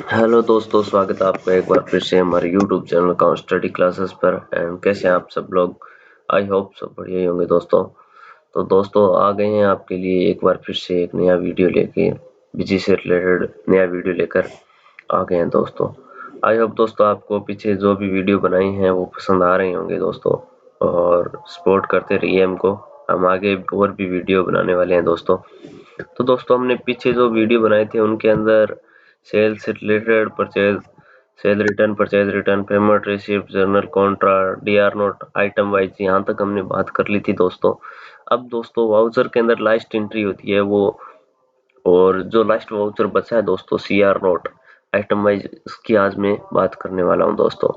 Hello दोस्तों, स्वागत है आपका एक बार फिर से हमारे यूट्यूब चैनल का स्टडी क्लासेस पर। एंड कैसे हैं आप सब लोग? आई होप सब बढ़िया ही होंगे दोस्तों। तो दोस्तों आ गए हैं आपके लिए एक बार फिर से एक नया वीडियो लेके, बिजी से रिलेटेड नया वीडियो लेकर आ गए हैं दोस्तों। आई होप दोस्तों आपको पीछे जो भी वीडियो बनाई हैं वो पसंद आ रहे होंगे दोस्तों, और सपोर्ट करते रहिए हमको। हम आगे और भी वीडियो बनाने वाले हैं दोस्तों। तो दोस्तों हमने पीछे जो वीडियो बनाए थे उनके अंदर सेल से related, purchase, sale return, payment receipt, journal contra, DR note, item wise, यहाँ तक हमने बात कर ली थी दोस्तों। अब दोस्तों वाउचर के अंदर लास्ट एंट्री होती है वो, और जो लास्ट वाउचर बचा है दोस्तों सीआर नोट आइटम वाइज, उसकी आज मैं बात करने वाला हूँ दोस्तों।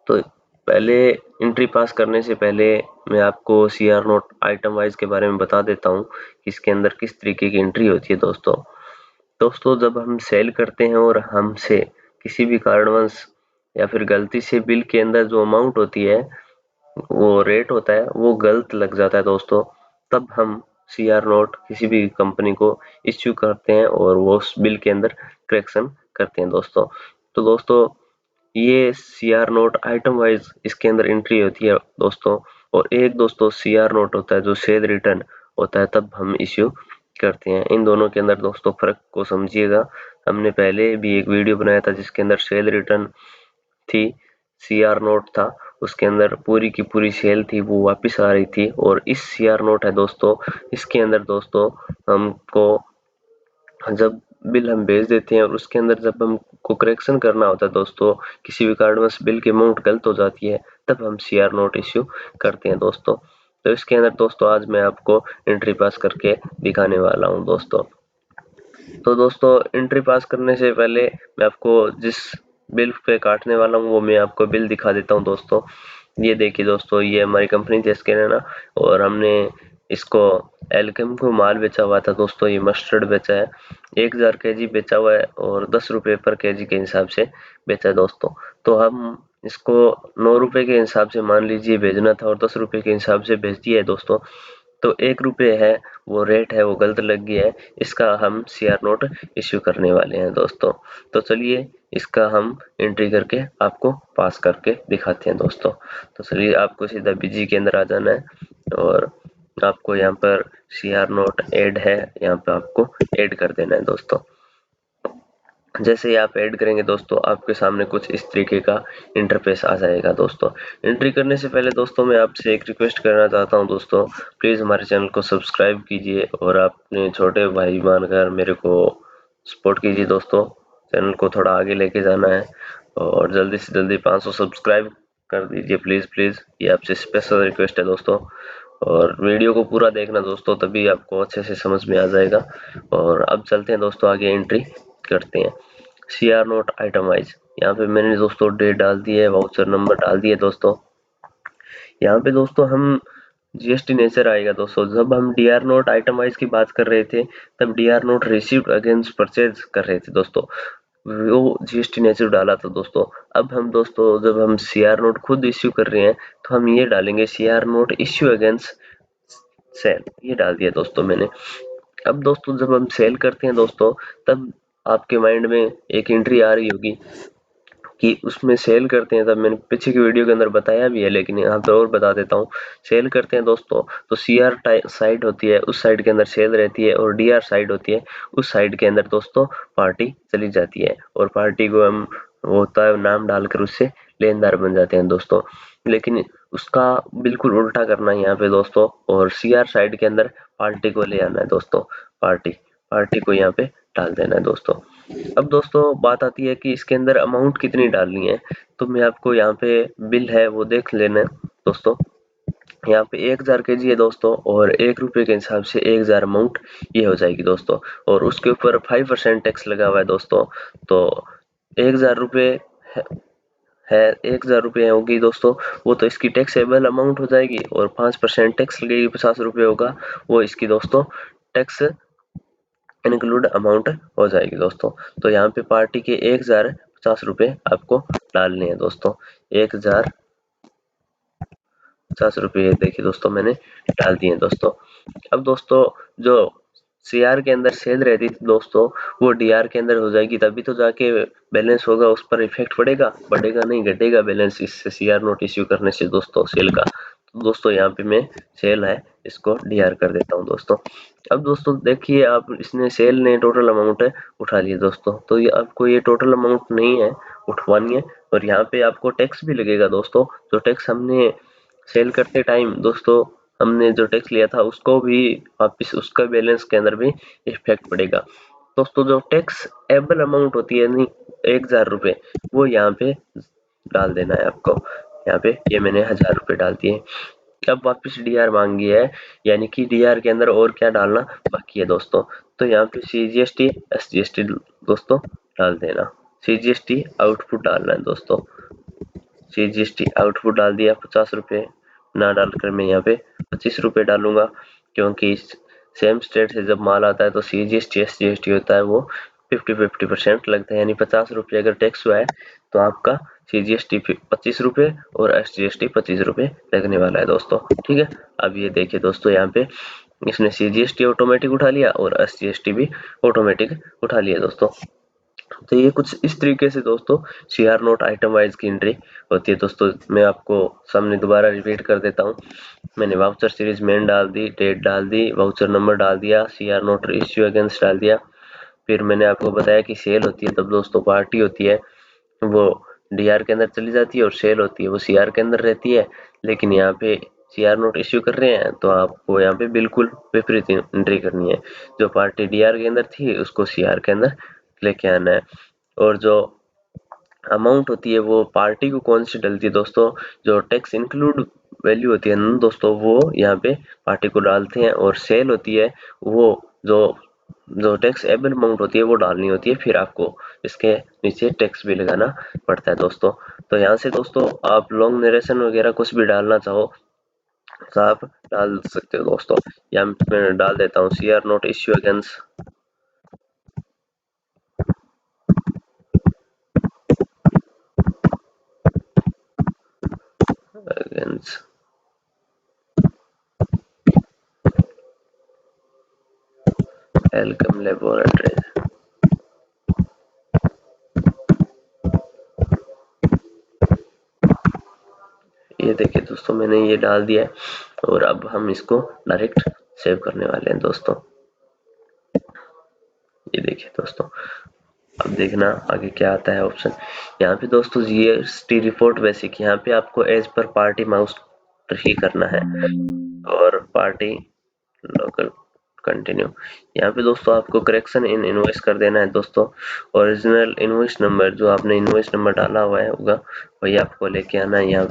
तो पहले एंट्री पास करने से पहले मैं आपको सीआर नोट आइटम वाइज के बारे में बता देता हूँ कि इसके अंदर किस तरीके की एंट्री होती है दोस्तों। दोस्तों जब हम सेल करते हैं और हमसे किसी भी कारणवश या फिर गलती से बिल के अंदर जो अमाउंट होती है, वो रेट होता है, वो गलत लग जाता है दोस्तों, तब हम सीआर नोट किसी भी कंपनी को इश्यू करते हैं और वो उस बिल के अंदर करेक्शन करते हैं दोस्तों। तो दोस्तों ये सीआर नोट आइटम वाइज इसके अंदर एंट्री होती है दोस्तों। और एक दोस्तों सीआर नोट होता है जो सेल रिटर्न होता है, तब हम इश्यू करते हैं। इन दोनों के अंदर दोस्तों फर्क को समझिएगा। हमने पहले भी एक वीडियो बनाया था जिसके अंदर सेल रिटर्न थी, सीआर नोट था, उसके अंदर पूरी की पूरी सेल थी वो वापस आ रही थी। और इस सीआर नोट है दोस्तों, इसके अंदर दोस्तों हमको जब बिल हम भेज देते हैं और उसके अंदर जब हमको करेक्शन करना होता है दोस्तों, किसी भी कारणवश बिल की अमाउंट गलत हो जाती है, तब हम सीआर नोट इश्यू करते हैं दोस्तों। तो इसके अंदर दोस्तों आज मैं आपको एंट्री पास करके दिखाने वाला हूं दोस्तों। तो दोस्तों एंट्री पास करने से पहले मैं आपको जिस बिल पे काटने वाला हूँ वो मैं आपको बिल दिखा देता हूँ दोस्तों। ये देखिए दोस्तों, ये हमारी कंपनी थी स्कैनर, और हमने इसको एल्केम को माल बेचा हुआ था दोस्तों। ये मस्टर्ड बेचा है, 1000 केजी बेचा हुआ है और 10 रुपये पर केजी के हिसाब से बेचा है दोस्तों। तो हम इसको 9 रुपये के हिसाब से मान लीजिए भेजना था और 10 रुपये के हिसाब से भेज दिया है दोस्तों। तो 1 रुपये है वो रेट है वो गलत लग गया है, इसका हम सीआर नोट इश्यू करने वाले हैं दोस्तों। तो चलिए इसका हम एंट्री करके आपको पास करके दिखाते हैं दोस्तों। तो चलिए आपको सीधा बीजी के अंदर आ जाना है और आपको यहाँ पर सीआर नोट ऐड है, यहाँ पे आपको ऐड कर देना है दोस्तों। जैसे ही आप ऐड करेंगे दोस्तों आपके सामने कुछ इस तरीके का इंटरफेस आ जाएगा दोस्तों। एंट्री करने से पहले दोस्तों मैं आपसे एक रिक्वेस्ट करना चाहता हूं दोस्तों, प्लीज़ हमारे चैनल को सब्सक्राइब कीजिए और अपने छोटे भाई मानकर मेरे को सपोर्ट कीजिए दोस्तों। चैनल को थोड़ा आगे लेके जाना है और जल्दी से जल्दी 500 सब्सक्राइब कर दीजिए प्लीज़ प्लीज़, ये आपसे स्पेशल रिक्वेस्ट है दोस्तों। और वीडियो को पूरा देखना दोस्तों, तभी आपको अच्छे से समझ में आ जाएगा। और अब चलते हैं दोस्तों आगे एंट्री करते हैं। सीआर नोट आइटम वाइज, यहाँ पे मैंने दोस्तों डेट डाल दी है, वाउचर नंबर डाल दिए दोस्तों। यहाँ पे दोस्तों हम जीएसटी नेचर आएगा दोस्तों। जब हम डीआर नोट आइटम वाइज की बात कर रहे थे तब DR note received against purchase कर रहे थे दोस्तों, वो जीएसटी नेचर डाला था दोस्तों। अब हम दोस्तों जब हम सीआर नोट खुद इश्यू कर रहे हैं तो हम ये डालेंगे CR note issue against sale, ये डाल दिया दोस्तों मैंने। अब दोस्तों जब हम सेल करते हैं दोस्तों, तब आपके माइंड में एक एंट्री आ रही होगी कि उसमें सेल करते हैं, तब मैंने पीछे की वीडियो के अंदर बताया भी है लेकिन यहाँ पे और बता देता हूँ। सेल करते हैं दोस्तों तो सीआर साइड होती है, उस साइड के अंदर सेल रहती है, और डीआर साइड होती है, उस साइड के अंदर दोस्तों पार्टी चली जाती है, और पार्टी को हम वो होता है नाम डालकर उससे लेनदार बन जाते हैं दोस्तों। लेकिन उसका बिल्कुल उल्टा करना है यहाँ पे दोस्तों, और सीआर साइड के अंदर पार्टी को ले आना है दोस्तों। पार्टी पार्टी को यहाँ पे डाल देना है दोस्तों। अब दोस्तों बात आती है कि इसके अंदर अमाउंट कितनी डालनी है, तो मैं आपको यहाँ पे बिल है वो देख लेना है दोस्तों। यहाँ पे 1000 केजी है दोस्तों, और 1 रुपये के हिसाब से 1000 अमाउंट ये हो जाएगी दोस्तों, और उसके ऊपर 5% टैक्स लगा हुआ है दोस्तों। तो 1000 रुपये है 1000 रुपये होगी दोस्तों, वो तो इसकी टैक्सेबल अमाउंट हो जाएगी, और 5% टैक्स लगेगी, 50 रुपये होगा वो इसकी दोस्तों टैक्स इंक्लूड अमाउंट हो जाएगी दोस्तों। तो यहाँ पे पार्टी के 1050 रुपये आपको डालने हैं दोस्तों। 1050 रुपये देखिए दोस्तों मैंने डाल दिए हैं दोस्तों। अब दोस्तों जो सीआर के अंदर सेल रहती थी दोस्तों, वो डीआर के अंदर हो जाएगी, तभी तो जाके बैलेंस होगा, उस पर इफेक्ट पड़ेगा, बढ़ेगा नहीं घटेगा बैलेंस इससे सीआर नोट इश्यू करने से दोस्तों सेल का। तो दोस्तों यहाँ पे मैं सेल है इसको डीआर कर देता हूँ दोस्तों। अब दोस्तों देखिए आप, इसने सेल ने टोटल अमाउंट है उठा लिया दोस्तों, तो ये आपको ये टोटल अमाउंट नहीं है उठवानी है, और यहाँ पे आपको टैक्स भी लगेगा दोस्तों। जो टैक्स हमने सेल करते टाइम दोस्तों हमने जो टैक्स लिया था उसको भी वापिस उसका बैलेंस के अंदर भी इफेक्ट पड़ेगा दोस्तों। जो टैक्स एबल अमाउंट होती है नहीं 1000 रुपये, वो यहाँ पे डाल देना है आपको। यहाँ पे ये मैंने 1000 रुपये डाल दिए। अब वापस डीआर मांगी है, यानी कि डीआर के अंदर और क्या डालना बाकी है दोस्तों। तो यहाँ पे सीजीएसटी एसजीएसटी दोस्तों डाल देना। सीजीएसटी आउटपुट डालना है दोस्तों। सीजीएसटी आउटपुट डाल दिया 50 रुपये, ना डालकर मैं यहाँ पे 25 रुपये डालूंगा, क्योंकि सेम स्टेट से जब माल आता है तो सीजीएसटी एसजीएसटी होता है वो 50-50% लगता है, यानी 50 रुपये अगर टैक्स हुआ है तो आपका सीजीएसटी 25 रुपये और एसजीएसटी 25 रुपये लगने वाला है दोस्तों। ठीक है, अब ये देखिए दोस्तों यहाँ पे इसने सीजीएसटी ऑटोमेटिक उठा लिया और एसजीएसटी भी ऑटोमेटिक उठा लिया दोस्तों। तो ये कुछ इस तरीके से दोस्तों सीआर नोट आइटम वाइज की एंट्री होती है दोस्तों। मैं आपको सामने दोबारा रिपीट कर देता हूँ। मैंने वाउचर सीरीज मेन डाल दी, डेट डाल दी, वाउचर नंबर डाल दिया, सीआर नोट इश्यू अगेंस्ट डाल दिया। फिर मैंने आपको बताया कि सेल होती है तब दोस्तों पार्टी होती है वो डीआर के अंदर चली जाती है, और सेल होती है वो सीआर के अंदर रहती है। लेकिन यहाँ पे सीआर नोट इश्यू कर रहे हैं तो आपको यहाँ पे बिल्कुल विपरीत एंट्री करनी है। जो पार्टी डीआर के अंदर थी उसको सीआर के अंदर लेके आना है, और जो अमाउंट होती है वो पार्टी को कौन सी डलती है दोस्तों, जो टैक्स इंक्लूड वैल्यू होती है ना दोस्तों वो यहाँ पे पार्टी को डालते हैं, और सेल होती है वो जो जो टैक्स एबल अमाउंट होती है वो डालनी होती है, फिर आपको इसके नीचे टैक्स भी लगाना पड़ता है दोस्तों। तो यहाँ से दोस्तों आप लॉन्ग नरेशन वगैरह कुछ भी डालना चाहो तो आप डाल सकते हो दोस्तों। यहाँ मैं डाल देता हूँ CR note issue against against Alkem laboratory. ये देखिए दोस्तों मैंने ये डाल दिया है, और अब हम इसको डायरेक्ट सेव करने वाले हैं दोस्तों। ये देखिए दोस्तों, अब देखना आगे क्या आता है ऑप्शन। यहाँ पे दोस्तों जीएसटी रिपोर्ट बेसिक, यहाँ पे आपको एज पर पार्टी माउस ही करना है, और पार्टी लोकल कंटिन्यू। यहाँ पे दोस्तों आपको करेक्शन इन इनवॉइस कर देना है दोस्तों। ओरिजिनल इनवॉइस नंबर जो आपने इनवॉइस नंबर डाला हुआ है होगा वही आपको लेके आना है। यहाँ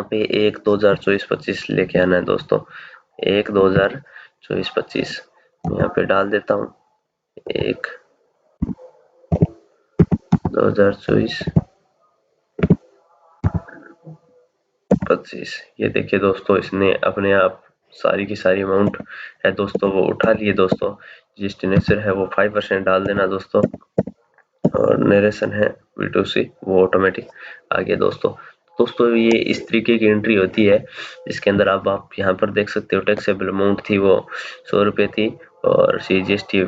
पे 1/2024-25 लेके आना है दोस्तों। 1/2024-25 यहाँ पे डाल देता हूँ। 1/2024-25। ये देखिए दोस्तों इसने अपने आप सारी की सारी अमाउंट है दोस्तों वो उठा लिए दोस्तों। जिस है वो 5% डाल देना दोस्तों, और नरेशन है V2C वो ऑटोमेटिक आ गया दोस्तों। दोस्तों ये इस तरीके की एंट्री होती है, जिसके अंदर आप यहाँ पर देख सकते हो टैक्सेबल अमाउंट थी वो 100 रुपये थी, और सीजीएसटी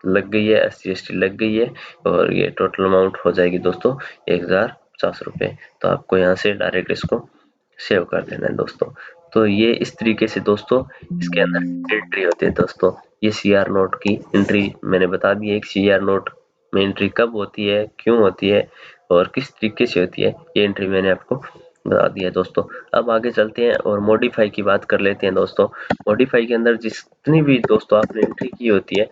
लग गई है, एसजीएसटी लग गई है, और ये टोटल अमाउंट हो जाएगी दोस्तों 1050 रुपये। तो आपको यहाँ से डायरेक्ट इसको सेव कर देना है दोस्तों। तो ये इस तरीके से दोस्तों इसके अंदर एंट्री होती है दोस्तों। ये सीआर नोट की एंट्री मैंने बता दी है, सीआर नोट में एंट्री कब होती है, क्यों होती है, और किस तरीके से होती है, ये एंट्री मैंने आपको बता दिया है दोस्तों। अब आगे चलते हैं और मॉडिफाई की बात कर लेते हैं दोस्तों। मॉडिफाई के अंदर जितनी भी दोस्तों आपने एंट्री की होती है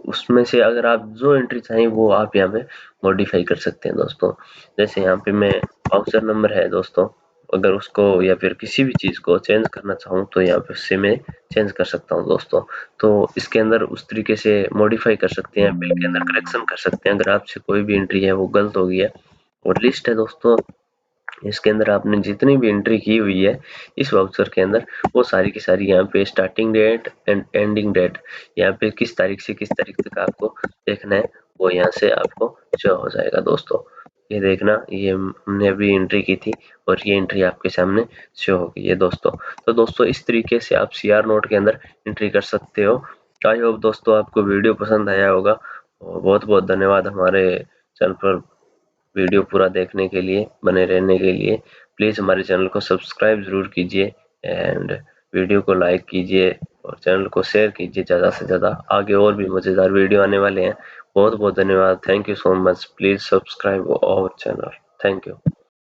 उसमें से अगर आप जो एंट्री चाहें वो आप यहाँ पे मॉडिफाई कर सकते हैं दोस्तों। जैसे यहाँ पे मैं वाउचर नंबर है दोस्तों, अगर उसको या फिर किसी भी चीज़ को चेंज करना चाहूँ तो यहाँ पे से मैं चेंज कर सकता हूँ दोस्तों। तो इसके अंदर उस तरीके से मॉडिफाई कर सकते हैं, बिल के अंदर करेक्शन कर सकते हैं अगर आपसे कोई भी एंट्री है वो गलत हो गई है। और लिस्ट है दोस्तों, इसके अंदर आपने जितनी भी एंट्री की हुई है इस वाउचर के अंदर वो सारी की सारी यहाँ पे starting date and ending date, यहाँ पे किस तारीख से किस तारीख तक आपको देखना है वो यहाँ से आपको शो हो जाएगा दोस्तों। ये देखना, ये हमने अभी एंट्री की थी और ये एंट्री आपके सामने शो हो गई है दोस्तों। तो दोस्तों इस तरीके से आप सीआर नोट के अंदर एंट्री कर सकते हो। आई होप दोस्तों आपको वीडियो पसंद आया होगा और बहुत बहुत धन्यवाद हमारे चैनल पर वीडियो पूरा देखने के लिए, बने रहने के लिए। प्लीज़ हमारे चैनल को सब्सक्राइब ज़रूर कीजिए एंड वीडियो को लाइक कीजिए और चैनल को शेयर कीजिए ज़्यादा से ज़्यादा। आगे और भी मज़ेदार वीडियो आने वाले हैं। बहुत बहुत धन्यवाद। Thank you so much. Please subscribe our channel. Thank you.